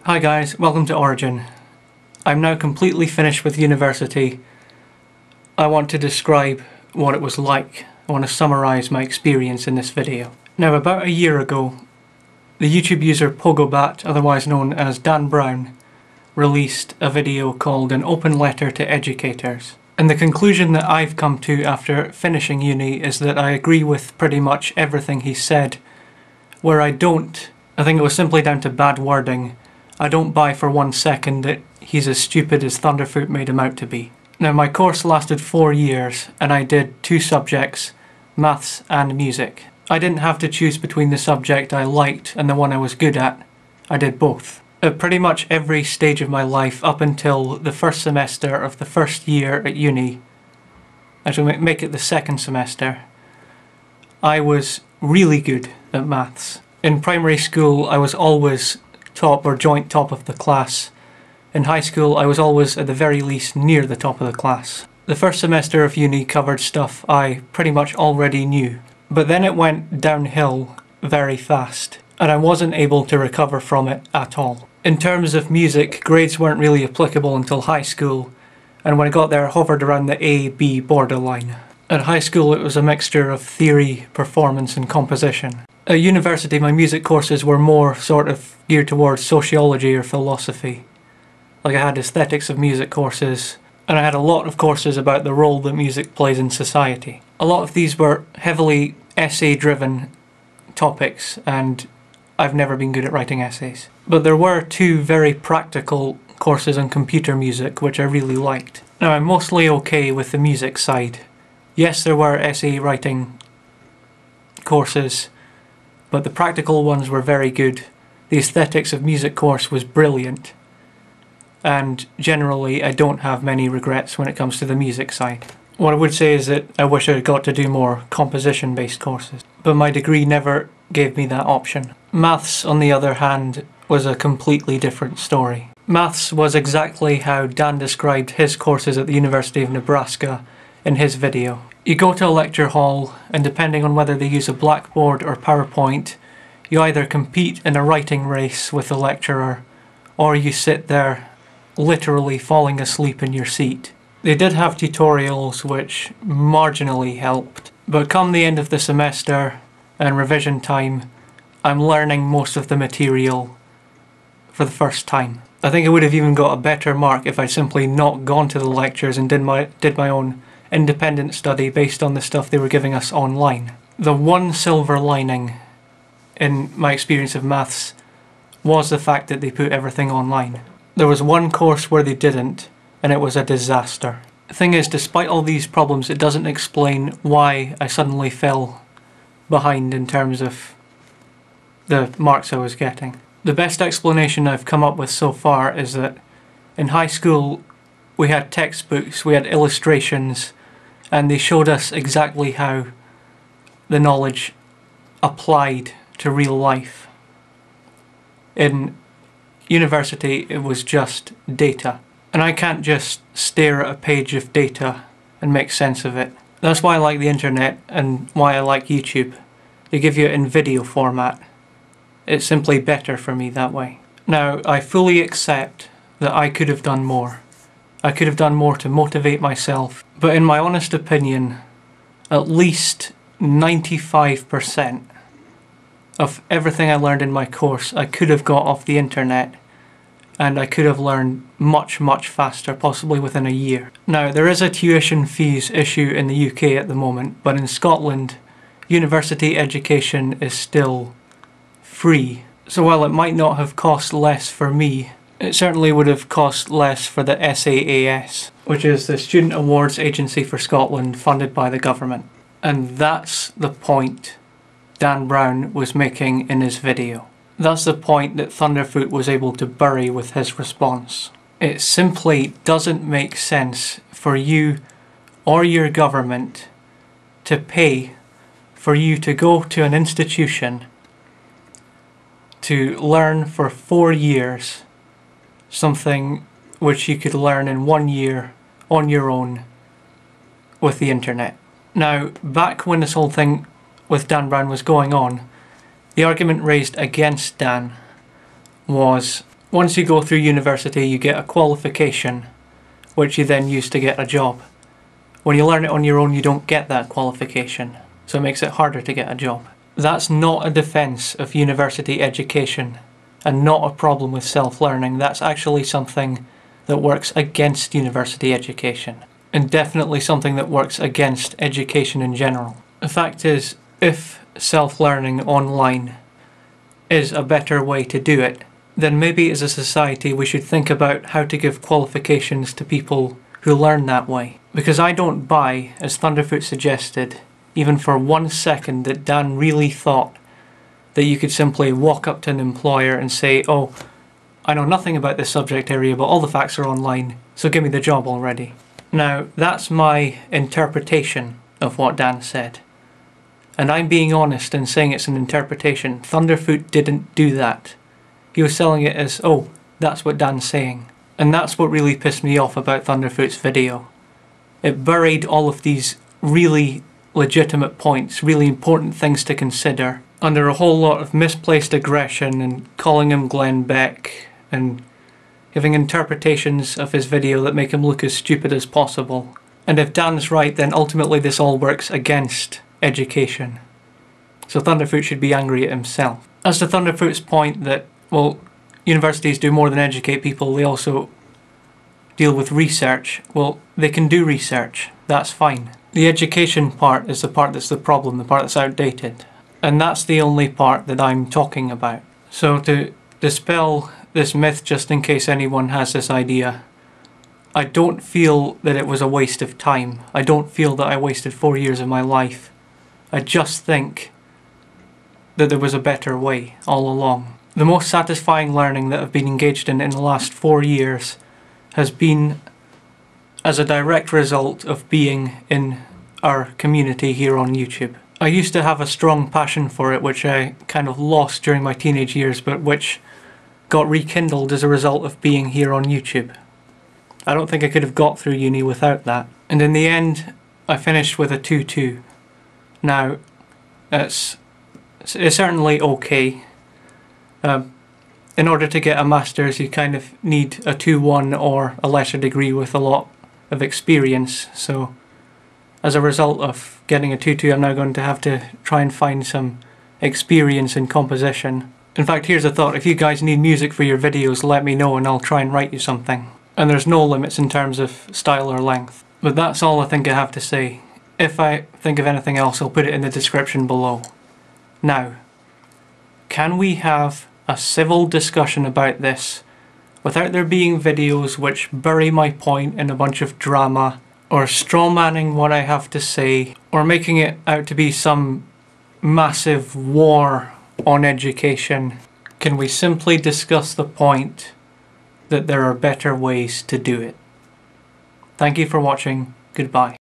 Hi guys, welcome to Origin. I'm now completely finished with university. I want to describe what it was like. I want to summarise my experience in this video. Now, about a year ago, the YouTube user pogobat, otherwise known as Dan Brown, released a video called An Open Letter to Educators. And the conclusion that I've come to after finishing uni is that I agree with pretty much everything he said. Where I don't, I think it was simply down to bad wording. I don't buy for 1 second that he's as stupid as Thunderfoot made him out to be. Now, my course lasted 4 years and I did 2 subjects, maths and music. I didn't have to choose between the subject I liked and the one I was good at. I did both. At pretty much every stage of my life up until the first semester of the first year at uni, actually make it the second semester, I was really good at maths. In primary school I was always top or joint top of the class. In high school I was always at the very least near the top of the class. The first semester of uni covered stuff I pretty much already knew, but then it went downhill very fast and I wasn't able to recover from it at all. In terms of music, grades weren't really applicable until high school, and when I got there I hovered around the A-B borderline. At high school it was a mixture of theory, performance and composition. At university my music courses were more sort of geared towards sociology or philosophy. Like I had aesthetics of music courses, and I had a lot of courses about the role that music plays in society. A lot of these were heavily essay-driven topics, and I've never been good at writing essays. But there were 2 very practical courses on computer music which I really liked. Now, I'm mostly okay with the music side. Yes, there were essay writing courses, but the practical ones were very good. The aesthetics of music course was brilliant. And generally I don't have many regrets when it comes to the music side. What I would say is that I wish I got to do more composition-based courses, but my degree never gave me that option. Maths, on the other hand, was a completely different story. Maths was exactly how Dan described his courses at the University of Nebraska in his video. You go to a lecture hall, and depending on whether they use a blackboard or PowerPoint, you either compete in a writing race with the lecturer, or you sit there literally falling asleep in your seat. They did have tutorials which marginally helped, but come the end of the semester and revision time, I'm learning most of the material for the first time. I think I would have even got a better mark if I'd simply not gone to the lectures and did my own independent study based on the stuff they were giving us online. The one silver lining in my experience of maths was the fact that they put everything online. There was one course where they didn't, and it was a disaster. The thing is, despite all these problems, it doesn't explain why I suddenly fell behind in terms of the marks I was getting. The best explanation I've come up with so far is that in high school we had textbooks, we had illustrations, and they showed us exactly how the knowledge applied to real life. In university it was just data, and I can't just stare at a page of data and make sense of it. That's why I like the internet and why I like YouTube. They give you it in video format. It's simply better for me that way. Now, I fully accept that I could have done more. I could have done more to motivate myself, but in my honest opinion, at least 95% of everything I learned in my course I could have got off the internet, and I could have learned much faster, possibly within a year. Now, there is a tuition fees issue in the UK at the moment, but in Scotland university education is still free. So while it might not have cost less for me, it certainly would have cost less for the SAAS, which is the Student Awards Agency for Scotland, funded by the government. And that's the point Dan Brown was making in his video. That's the point that Thunderfoot was able to bury with his response. It simply doesn't make sense for you or your government to pay for you to go to an institution to learn for 4 years something which you could learn in 1 year on your own with the internet. Now, back when this whole thing with Dan Brown was going on, the argument raised against Dan was, Once you go through university, you get a qualification, which you then use to get a job. When you learn it on your own, you don't get that qualification, so it makes it harder to get a job. That's not a defence of university education, and not a problem with self-learning. That's actually something that works against university education, and definitely something that works against education in general. The fact is, if self-learning online is a better way to do it, then maybe as a society we should think about how to give qualifications to people who learn that way. Because I don't buy, as Thunderfoot suggested, even for 1 second, that Dan really thought that you could simply walk up to an employer and say, "Oh, I know nothing about this subject area, but all the facts are online, so give me the job already." Now, that's my interpretation of what Dan said. And I'm being honest in saying it's an interpretation. Thunderfoot didn't do that. He was selling it as, "Oh, that's what Dan's saying." And that's what really pissed me off about Thunderfoot's video. It buried all of these really legitimate points, really important things to consider, under a whole lot of misplaced aggression and calling him Glenn Beck and giving interpretations of his video that make him look as stupid as possible. And if Dan's right, then ultimately this all works against education. So Thunderfoot should be angry at himself. As to Thunderfoot's point that, well, universities do more than educate people, they also deal with research. Well, they can do research, that's fine. The education part is the part that's the problem, the part that's outdated. And that's the only part that I'm talking about. So to dispel this myth, just in case anyone has this idea, I don't feel that it was a waste of time. I don't feel that I wasted 4 years of my life. I just think that there was a better way all along. The most satisfying learning that I've been engaged in the last 4 years has been as a direct result of being in our community here on YouTube. I used to have a strong passion for it, which I kind of lost during my teenage years, but which got rekindled as a result of being here on YouTube. I don't think I could have got through uni without that. And in the end, I finished with a 2-2. Now, it's certainly okay. In order to get a master's, you kind of need a 2-1 or a lesser degree with a lot of experience. So, as a result of getting a 2-2, I'm now going to have to try and find some experience in composition. In fact, here's a thought. If you guys need music for your videos, let me know and I'll try and write you something. And there's no limits in terms of style or length. But that's all I think I have to say. If I think of anything else, I'll put it in the description below. Now, can we have a civil discussion about this without there being videos which bury my point in a bunch of drama, or strawmanning what I have to say, or making it out to be some massive war on education? Can we simply discuss the point that there are better ways to do it? Thank you for watching. Goodbye.